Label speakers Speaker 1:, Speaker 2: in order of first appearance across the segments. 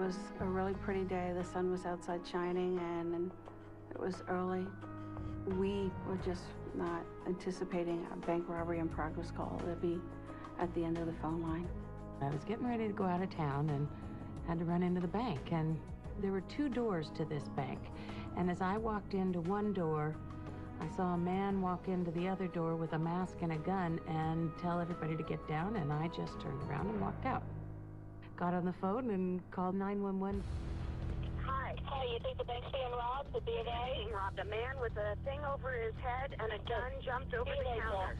Speaker 1: was a really pretty day. The sun was outside shining, and it was early. We were just not anticipating a bank robbery in progress call. It'd be at the end of the phone line.
Speaker 2: I was getting ready to go out of town and had to run into the bank, and there were 2 doors to this bank. And as I walked into one door, I saw a man walk into the other door with a mask and a gun and tell everybody to get down, and I just turned around and walked out. Got on the phone and called 911.
Speaker 3: Hi, you think the bank's being robbed? The B&A robbed a man with a thing over his head and a gun jumped over the counter.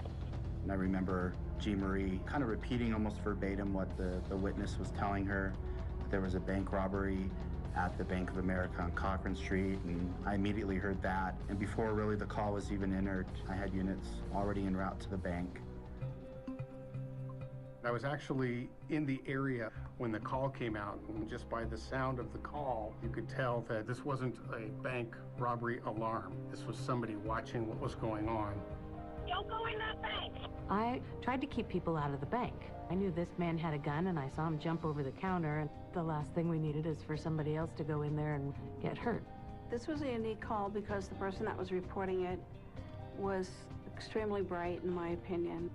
Speaker 4: And I remember Jean Marie kind of repeating almost verbatim what the witness was telling her. There was a bank robbery at the Bank of America on Cochran Street, and I immediately heard that. And before really the call was even entered, I had units already en route to the bank.
Speaker 5: I was actually in the area when the call came out, and just by the sound of the call, you could tell that this wasn't a bank robbery alarm. This was somebody watching what was going on.
Speaker 3: Don't go in that bank!
Speaker 2: I tried to keep people out of the bank. I knew this man had a gun, and I saw him jump over the counter, and the last thing we needed is for somebody else to go in there and get hurt.
Speaker 1: This was a unique call because the person that was reporting it was extremely bright, in my opinion.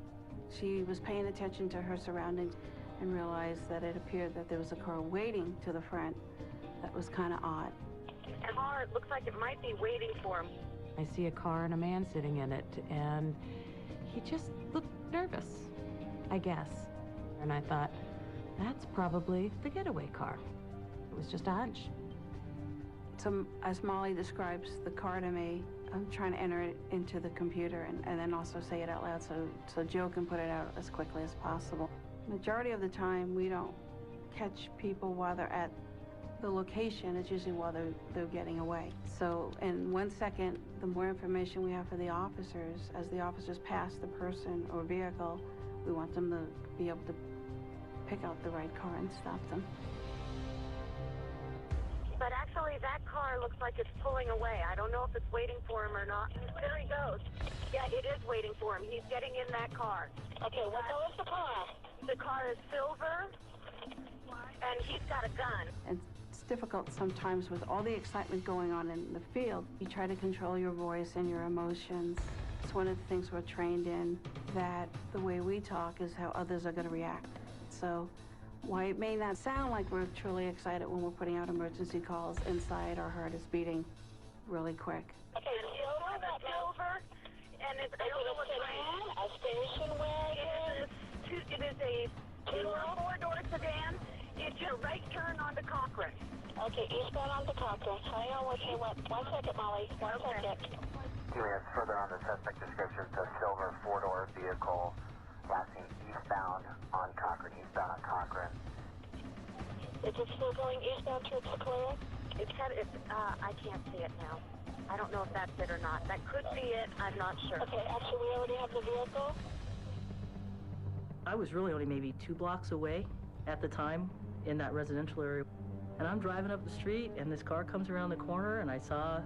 Speaker 1: She was paying attention to her surroundings and realized that it appeared that there was a car waiting to the front. That was kind of odd.
Speaker 3: The car, it looks like it might be waiting for him.
Speaker 2: I see a car and a man sitting in it, and he just looked nervous, I guess. And I thought, that's probably the getaway car. It was just a hunch.
Speaker 1: So as Molly describes the car to me, I'm trying to enter it into the computer and then also say it out loud so Joe can put it out as quickly as possible. Majority of the time, we don't catch people while they're at the location. It's usually while they're getting away. So in 1 second, the more information we have for the officers, as the officers pass the person or vehicle, we want them to be able to pick out the right car and stop them.
Speaker 3: But actually, that car looks like it's pulling away. I don't know if it's waiting for him or not. There he goes. Yeah, it is waiting for him. He's getting in that car. Okay, what color is the car? The car is silver, and he's got a gun.
Speaker 1: And it's difficult sometimes with all the excitement going on in the field. You try to control your voice and your emotions. It's one of the things we're trained in, that the way we talk is how others are going to react. So while it may not sound like we're truly excited when we're putting out emergency calls, inside our heart is beating really quick.
Speaker 3: Okay, silver, and it's a sedan, a station wagon. It is a 2 or 4-door sedan. It's a right turn onto Cochran. Okay, eastbound onto Cochran. Hang on with me. 1 second, Molly. 1 second.
Speaker 6: 2 minutes further on the suspect description, it's a silver 4-door vehicle passing eastbound on Cochran,
Speaker 3: Is it still going eastbound towards Sequoia? I can't see it now. I don't know if that's it or not. That could be it. I'm not sure. Okay, actually, we already have the vehicle.
Speaker 7: I was really only maybe 2 blocks away at the time in that residential area. And I'm driving up the street, and this car comes around the corner, and I saw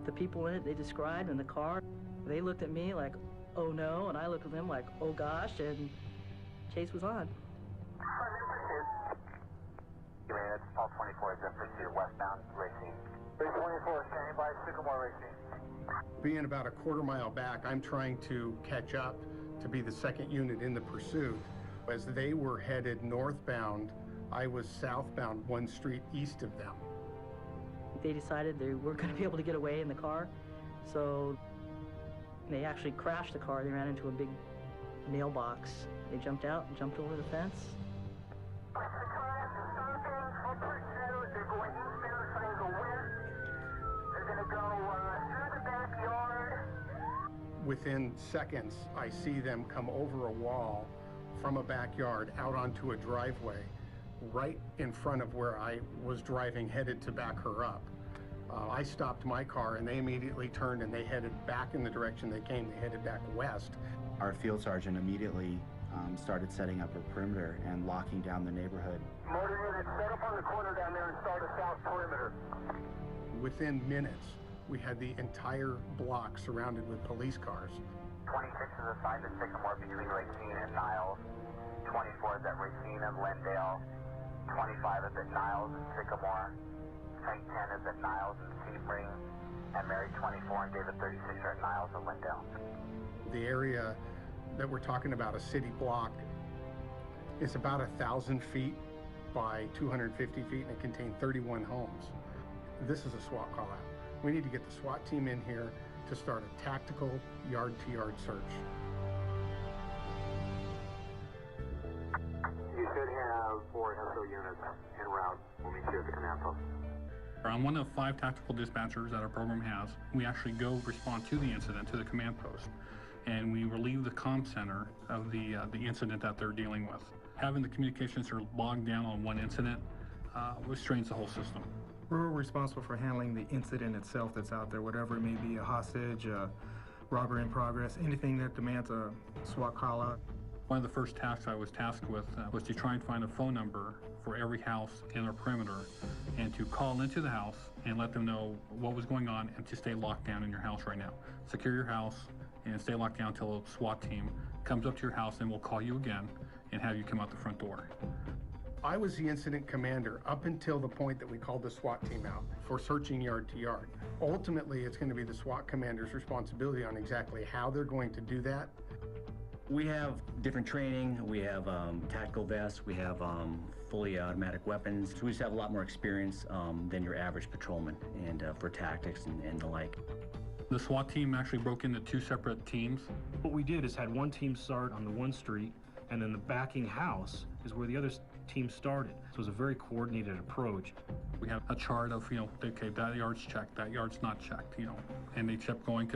Speaker 7: the people in it they described in the car. They looked at me like, oh no, and I looked at them like, oh gosh, and chase was on.
Speaker 6: All 24 is in pursuit, westbound racing. 324, standing by, Sycamore Racing.
Speaker 5: Being about a quarter-mile back, I'm trying to catch up to be the second unit in the pursuit. As they were headed northbound, I was southbound 1 street east of them.
Speaker 7: They decided they weren't going to be able to get away in the car, so they actually crashed the car. They ran into a big mailbox. They jumped out and jumped over the fence.
Speaker 6: They're going eastbound, trying to go west. They're going to go through the backyard.
Speaker 5: Within seconds, I see them come over a wall from a backyard out onto a driveway right in front of where I was driving, headed to back her up. I stopped my car, and they immediately turned, and they headed back in the direction they came. They headed back west.
Speaker 4: Our field sergeant immediately started setting up a perimeter and locking down the neighborhood.
Speaker 6: Motor unit, set up on the corner down there and start a south perimeter.
Speaker 5: Within minutes, we had the entire block surrounded with police cars.
Speaker 6: 26 is assigned to Sycamore between Racine and Niles. 24 is at Racine and Lindale. 25 is at Niles and Sycamore. St. 10 is at Niles and Sebring. And Mary 24 and David 36 are at Niles and Lindell.
Speaker 5: The area that we're talking about, a city block, is about 1,000 feet by 250 feet, and it contained 31 homes. This is a SWAT call out. We need to get the SWAT team in here to start a tactical yard-to-yard search.
Speaker 6: You should have 4 SO units en route. We'll meet you at the command post.
Speaker 8: I'm one of 5 tactical dispatchers that our program has. We actually go respond to the incident to the command post, and we relieve the comm center of the incident that they're dealing with. Having the communications are bogged down on one incident strains the whole system.
Speaker 9: We're responsible for handling the incident itself that's out there, whatever it may be, a hostage, a robbery in progress, anything that demands a SWAT call out.
Speaker 8: One of the first tasks I was tasked with was to try and find a phone number for every house in our perimeter and to call into the house and let them know what was going on and to stay locked down in your house right now. Secure your house and stay locked down until a SWAT team comes up to your house and will call you again and have you come out the front door.
Speaker 5: I was the incident commander up until the point that we called the SWAT team out for searching yard to yard. Ultimately, it's going to be the SWAT commander's responsibility on exactly how they're going to do that.
Speaker 10: We have different training. We have tactical vests. We have fully automatic weapons. So we just have a lot more experience than your average patrolman and for tactics and the like.
Speaker 8: The SWAT team actually broke into 2 separate teams.
Speaker 9: What we did is had one team start on the one street, and then the backing house is where the other team started. So it was a very coordinated approach.
Speaker 8: We have a chart of, okay, that yard's checked, that yard's not checked, and they kept going.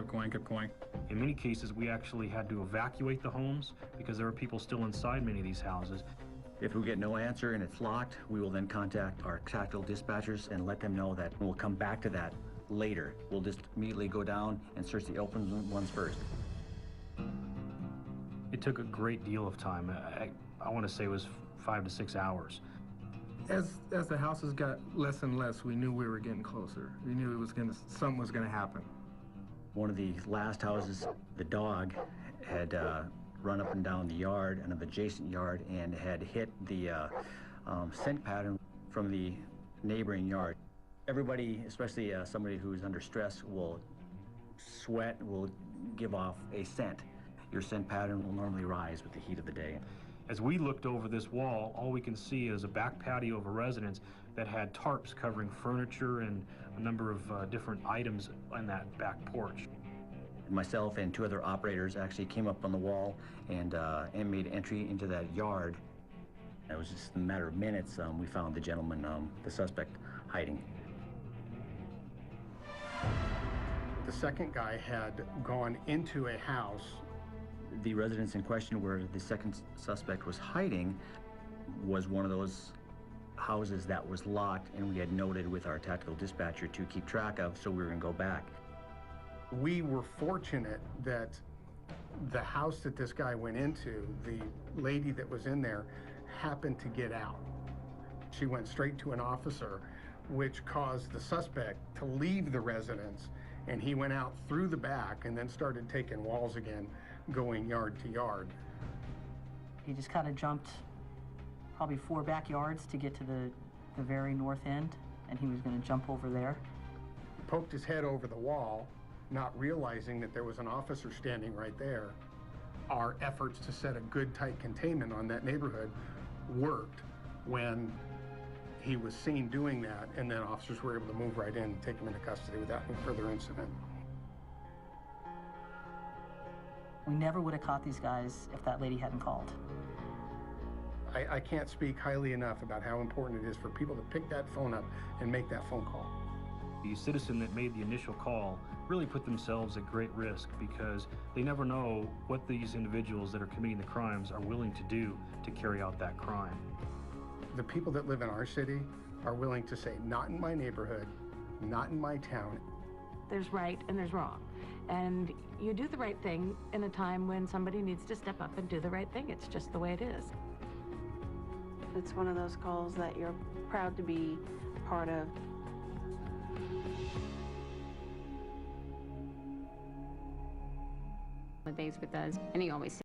Speaker 9: In many cases, we actually had to evacuate the homes because there were people still inside many of these houses.
Speaker 10: If we get no answer and it's locked, we will then contact our tactical dispatchers and let them know that we'll come back to that later. We'll just immediately go down and search the open ones first.
Speaker 9: It took a great deal of time. I want to say it was 5 to 6 hours. As the houses got less and less, we knew we were getting closer. We knew something was gonna happen.
Speaker 10: One of the last houses, the dog had run up and down the yard and an adjacent yard and had hit the scent pattern from the neighboring yard. Everybody, especially somebody who's under stress, will sweat, will give off a scent. Your scent pattern will normally rise with the heat of the day.
Speaker 9: As we looked over this wall, all we can see is a back patio of a residence that had tarps covering furniture and a number of different items on that back porch.
Speaker 10: Myself and 2 other operators actually came up on the wall and made entry into that yard. It was just a matter of minutes, we found the gentleman, the suspect, hiding.
Speaker 5: The second guy had gone into a house.
Speaker 10: The residence in question where the second suspect was hiding was one of those houses that was locked, and we had noted with our tactical dispatcher to keep track of, so we were gonna go back.
Speaker 5: We were fortunate that the house that this guy went into, the lady that was in there happened to get out. She went straight to an officer, which caused the suspect to leave the residence, and he went out through the back and then started taking walls again, going yard to yard.
Speaker 7: He just kind of jumped probably 4 backyards to get to the very north end, and he was going to jump over there.
Speaker 5: Poked his head over the wall, not realizing that there was an officer standing right there. Our efforts to set a good, tight containment on that neighborhood worked when he was seen doing that, and then officers were able to move right in and take him into custody without any further incident.
Speaker 7: We never would have caught these guys if that lady hadn't called.
Speaker 5: I can't speak highly enough about how important it is for people to pick that phone up and make that phone call.
Speaker 9: The citizen that made the initial call really put themselves at great risk because they never know what these individuals that are committing the crimes are willing to do to carry out that crime.
Speaker 5: The people that live in our city are willing to say, not in my neighborhood, not in my town.
Speaker 2: There's right and there's wrong. And you do the right thing in a time when somebody needs to step up and do the right thing. It's just the way it is.
Speaker 1: It's one of those calls that you're proud to be part of.
Speaker 11: Days with us, and he always